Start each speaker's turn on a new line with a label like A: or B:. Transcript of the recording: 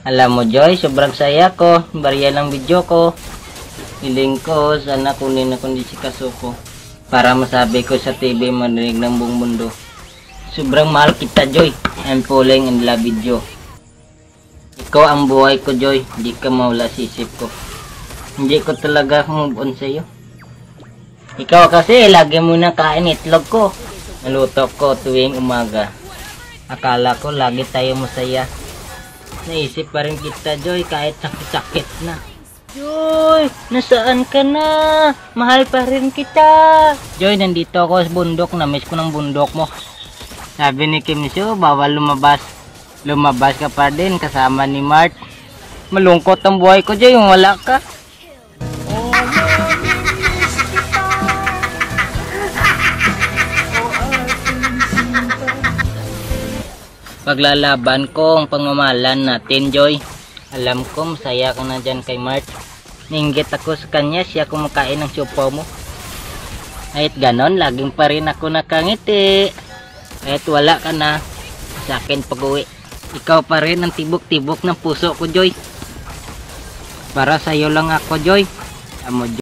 A: Alam mo Joy, sobrang saya ko. Barya ng video ko. Hiling ko, sana kunin ako ni Chikaso ko. Para masabi ko sa TV marinig ng buong mundo. Sobrang mahal kita Joy. I'm falling in love with you. Ikaw ang buhay ko Joy. Hindi ka mawala sa isip ko. Hindi ko talaga move on sa'yo. Ikaw kasi lagi mo na kain itlog ko. Naluto ko tuwing umaga. Akala ko lagi tayo masaya. Naisip pa rin kita Joy kahit sakit-sakit na. Joy, nasaan ka na? Mahal pa rin kita. Joy, nandito ako sa bundok. Namiss ko ng bundok mo. Sabi ni Kim Soo, bawal lumabas. Lumabas ka pa din kasama ni Mart. Malungkot ang buhay ko Joy, wala ka. Paglalaban ko ang pangmamahalan natin Joy. Alam ko masaya ka na dyan kay Mart. Ninggit ako sa kanya, siya kumakain ng supo mo. Kahit ganon, laging pa rin ako nakangiti. Kahit wala ka na, sa akin pag-uwi. Ikaw pa rin ang tibok-tibok ng puso ko Joy. Para sa'yo lang ako Joy. Amo Joy.